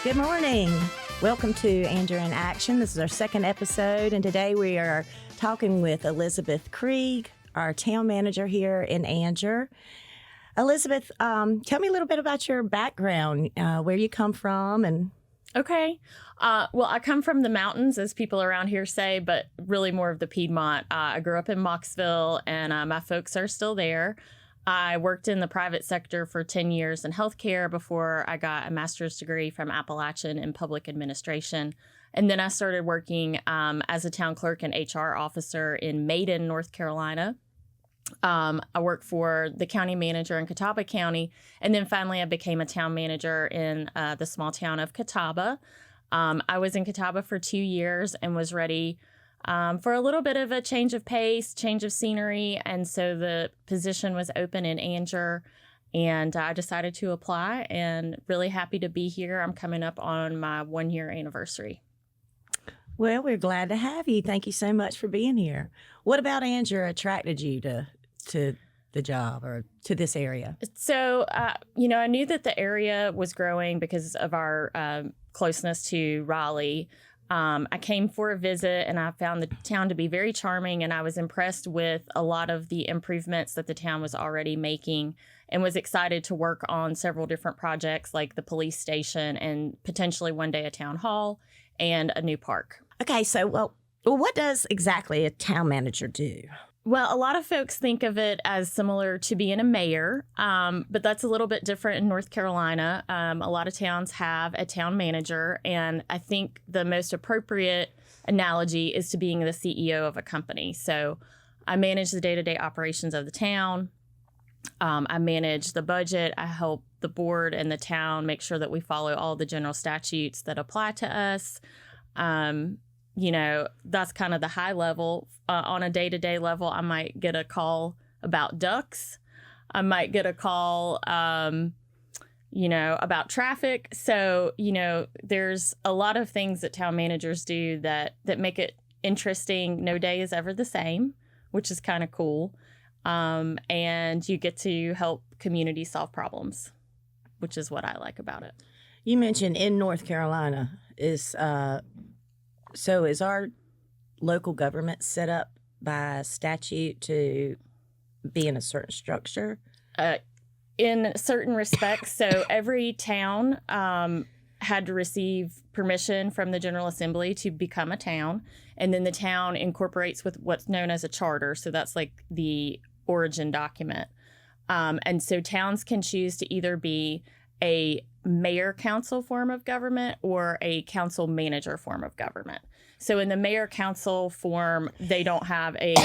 Good morning. Welcome to Angier in Action. This is our second episode, and today we are talking with Elizabeth Krieg, our town manager here in Angier. Elizabeth, tell me a little bit about your background, where you come from, and Okay. Well, I come from the mountains, as people around here say, but really more of the Piedmont. I grew up in Moxville, and my folks are still there. I worked in the private sector for 10 years in healthcare before I got a master's degree from Appalachian in public administration. And then I started working as a town clerk and HR officer in Maiden, North Carolina. I worked for the county manager in Catawba County. And then finally, I became a town manager in the small town of Catawba. I was in Catawba for 2 years and was ready for a little bit of a change of pace, change of scenery. And so the position was open in Angier, and I decided to apply, and really happy to be here. I'm coming up on my 1-year anniversary. well, we're glad to have you. Thank you so much for being here. What about Angier attracted you to the job or to this area? So, I knew that the area was growing because of our closeness to Raleigh. I came for a visit, and I found the town to be very charming, and I was impressed with a lot of the improvements that the town was already making, and was excited to work on several different projects like the police station and potentially one day a town hall and a new park. Okay, so, well, what does exactly a town manager do? Well, a lot of folks think of it as similar to being a mayor, but that's a little bit different in North Carolina. A lot of towns have a town manager, and I think the most appropriate analogy is to being the CEO of a company. So I manage the day-to-day operations of the town. I manage the budget. I help the board and the town make sure that we follow all the general statutes that apply to us. That's kind of the high level. On a day-to-day level, I might get a call about ducks. I might get a call, about traffic. So, there's a lot of things that town managers do that make it interesting. No day is ever the same, which is kind of cool. And you get to help communities solve problems, which is what I like about it. You mentioned in North Carolina is our local government set up by statute to be in a certain structure? In certain respects. So every town had to receive permission from the General Assembly to become a town. And then the town incorporates with what's known as a charter. So that's like the origin document. And so towns can choose to either be a mayor council form of government or a council manager form of government. So in the mayor council form, they don't have a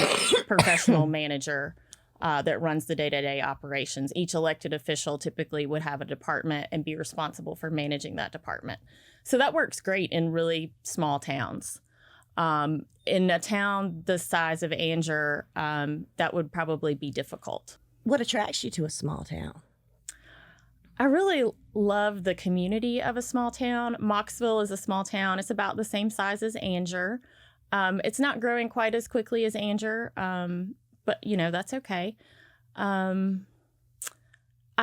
professional manager that runs the day-to-day operations. Each elected official typically would have a department and be responsible for managing that department. So that works great in really small towns. In a town the size of Angier, that would probably be difficult. What attracts you to a small town? I really love the community of a small town. Moxville is a small town. It's about the same size as Angier. It's not growing quite as quickly as Angier, but, that's okay. I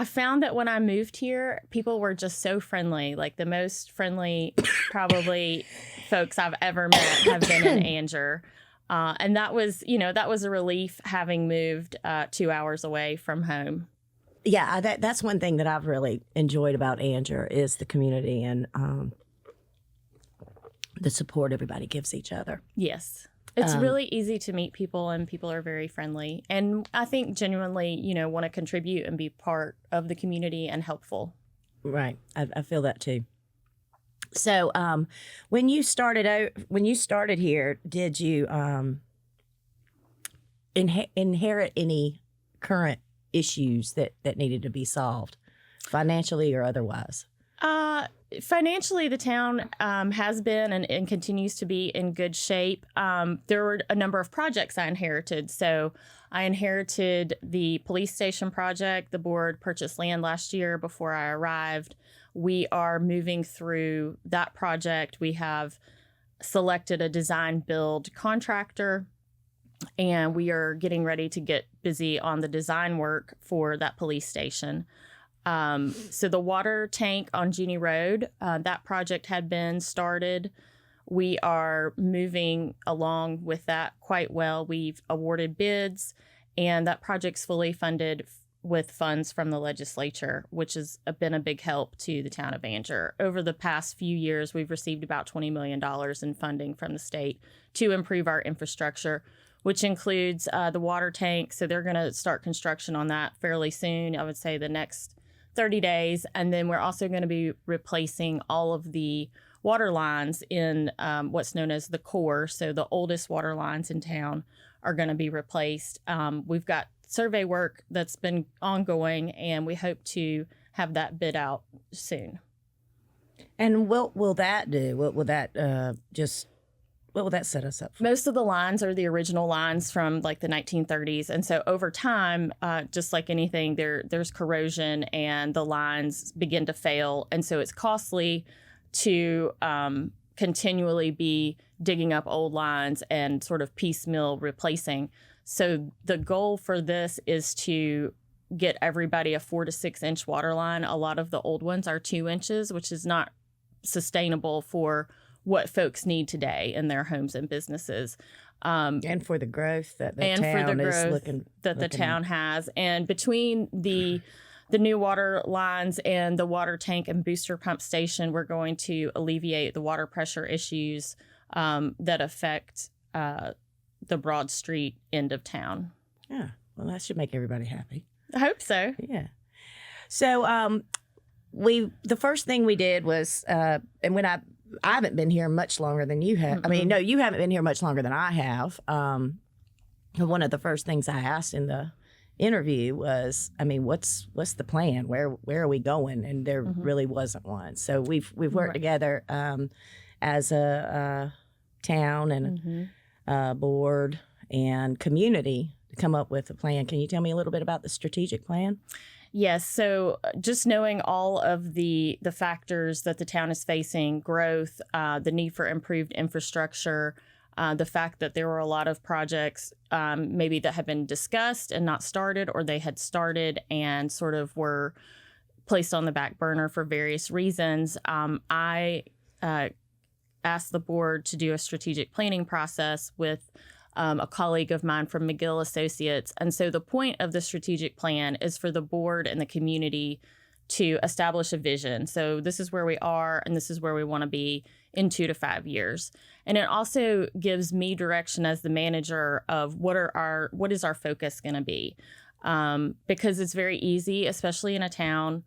found that when I moved here, people were just so friendly. Like the most friendly, probably, folks I've ever met have been in Angier. And that was a relief having moved 2 hours away from home. Yeah, that's one thing that I've really enjoyed about Angier is the community and the support everybody gives each other. Yes. It's really easy to meet people, and people are very friendly. And I think genuinely, want to contribute and be part of the community and helpful. Right. I feel that too. So when you started here, did you inherit any current issues that needed to be solved, financially or otherwise? Financially, the town has been and continues to be in good shape. There were a number of projects I inherited. So I inherited the police station project. The board purchased land last year before I arrived. We are moving through that project. We have selected a design build contractor, and we are getting ready to get busy on the design work for that police station. So the water tank on Genie Road, that project had been started. We are moving along with that quite well. We've awarded bids, and that project's fully funded with funds from the legislature, which has been a big help to the town of Angier. Over the past few years, we've received about $20 million in funding from the state to improve our infrastructure, which includes the water tank. So they're going to start construction on that fairly soon, I would say the next 30 days. And then we're also going to be replacing all of the water lines in what's known as the core. So the oldest water lines in town are going to be replaced. We've got survey work that's been ongoing, and we hope to have that bid out soon. And what will that do? What will that set us up for? Most of the lines are the original lines from like the 1930s. And so over time, just like anything, there's corrosion and the lines begin to fail. And so it's costly to continually be digging up old lines and sort of piecemeal replacing. So the goal for this is to get everybody a 4 to 6 inch water line. A lot of the old ones are 2 inches, which is not sustainable for what folks need today in their homes and businesses. And for the growth that the town is looking the town has. And between the new water lines and the water tank and booster pump station, we're going to alleviate the water pressure issues that affect the Broad Street end of town. Yeah, well, that should make everybody happy. I hope so. Yeah. So the first thing we did was, and when I haven't been here much longer than you have. Mm-hmm. I mean, no, you haven't been here much longer than I have. One of the first things I asked in the interview was, I mean, what's the plan? Where are we going? And there really wasn't one. So we've worked together as a town and board and community to come up with a plan. Can you tell me a little bit about the strategic plan? Yes. So just knowing all of the factors that the town is facing, growth, the need for improved infrastructure, the fact that there were a lot of projects maybe that had been discussed and not started, or they had started and sort of were placed on the back burner for various reasons, I asked the board to do a strategic planning process with a colleague of mine from McGill Associates. And so the point of the strategic plan is for the board and the community to establish a vision. So this is where we are, and this is where we want to be in 2 to 5 years. And it also gives me direction as the manager of what is our focus going to be? Because it's very easy, especially in a town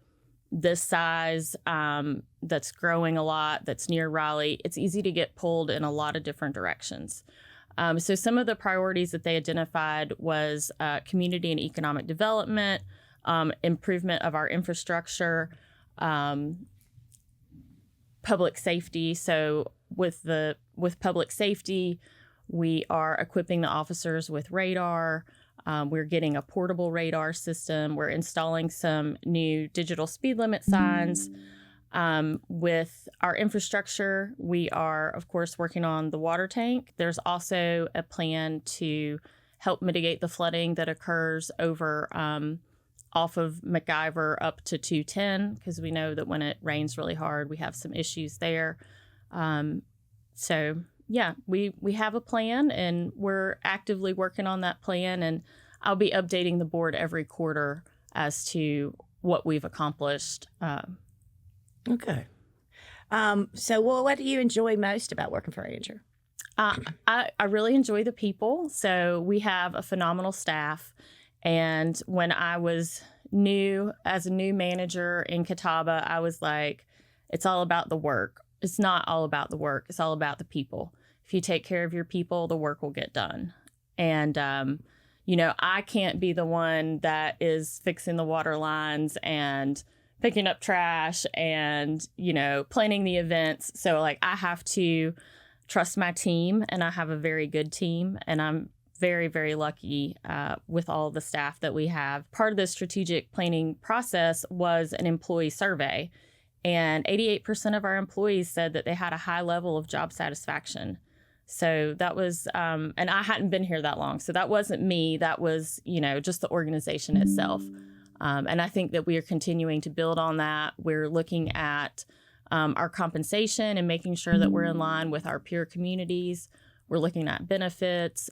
this size that's growing a lot, that's near Raleigh. It's easy to get pulled in a lot of different directions. So some of the priorities that they identified was community and economic development, improvement of our infrastructure, public safety. So with public safety, we are equipping the officers with radar. We're getting a portable radar system. We're installing some new digital speed limit signs. With our infrastructure, we are, of course, working on the water tank. There's also a plan to help mitigate the flooding that occurs over off of MacIver up to 210, because we know that when it rains really hard, we have some issues there. So, yeah, we have a plan, and we're actively working on that plan, and I'll be updating the board every quarter as to what we've accomplished. Okay. So, what do you enjoy most about working for Angier? I really enjoy the people. So we have a phenomenal staff. And when I was new as a new manager in Catawba, I was like, it's all about the work. It's not all about the work. It's all about the people. If you take care of your people, the work will get done. And, I can't be the one that is fixing the water lines and picking up trash and, planning the events. So I have to trust my team, and I have a very good team, and I'm very, very lucky with all the staff that we have. Part of the strategic planning process was an employee survey, and 88% of our employees said that they had a high level of job satisfaction. So that was, and I hadn't been here that long, so that wasn't me. That was, just the organization itself. And I think that we are continuing to build on that. We're looking at our compensation and making sure that we're in line with our peer communities. We're looking at benefits.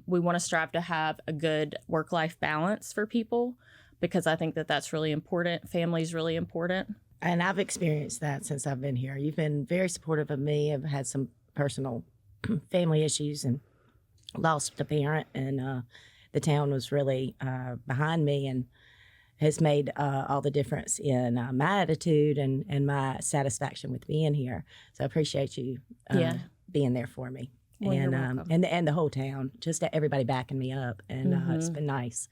We want to strive to have a good work-life balance for people, because I think that that's really important. Family is really important. And I've experienced that since I've been here. You've been very supportive of me. I've had some personal family issues and lost a parent, and the town was really behind me and has made all the difference in my attitude and my satisfaction with being here. So I appreciate you being there for me. Well, you're welcome. And the whole town, just everybody backing me up. And it's been nice.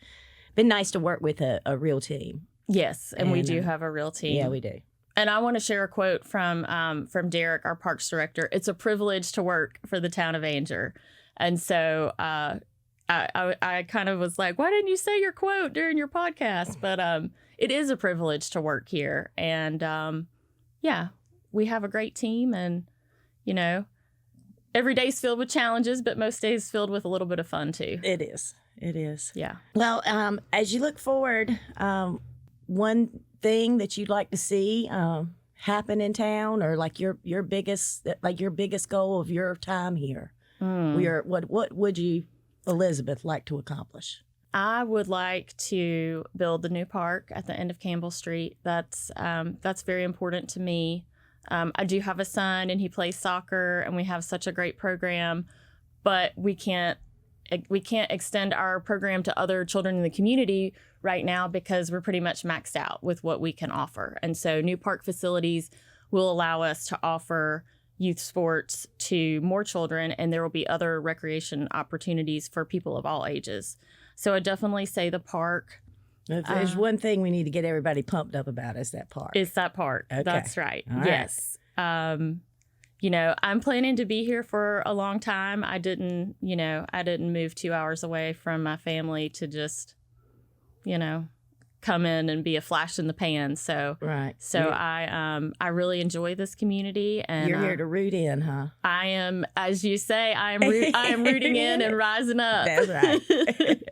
Been nice to work with a real team. Yes, and we do have a real team. Yeah, we do. And I want to share a quote from Derek, our parks director. It's a privilege to work for the town of Angier. And so I kind of was like, why didn't you say your quote during your podcast? But it is a privilege to work here. And we have a great team. And, every day's filled with challenges, but most days filled with a little bit of fun, too. It is. It is. Yeah. Well, as you look forward, one thing that you'd like to see happen in town, or like your biggest goal of your time here, what would you, Elizabeth, like to accomplish? I would like to build the new park at the end of Campbell Street. That's very important to me. I do have a son, and he plays soccer, and we have such a great program, but we can't extend our program to other children in the community right now because we're pretty much maxed out with what we can offer. And so new park facilities will allow us to offer youth sports to more children, and there will be other recreation opportunities for people of all ages. So I definitely say the park. If there's one thing we need to get everybody pumped up about, is that park. It's that park. Okay. That's right. All yes. Right. I'm planning to be here for a long time. I didn't move 2 hours away from my family to just, come in and be a flash in the pan. So, right. So I really enjoy this community, and you're here to root in, huh? I am, as you say, I am rooting in and rising up. That's right.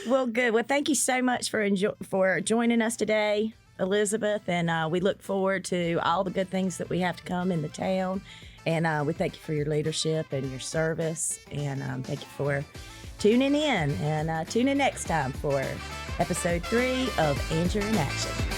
Well, good. Well, thank you so much for joining us today, Elizabeth, and we look forward to all the good things that we have to come in the town. And we thank you for your leadership and your service. And thank you for tuning in. And tune in next time for episode 3 of Angier in Action.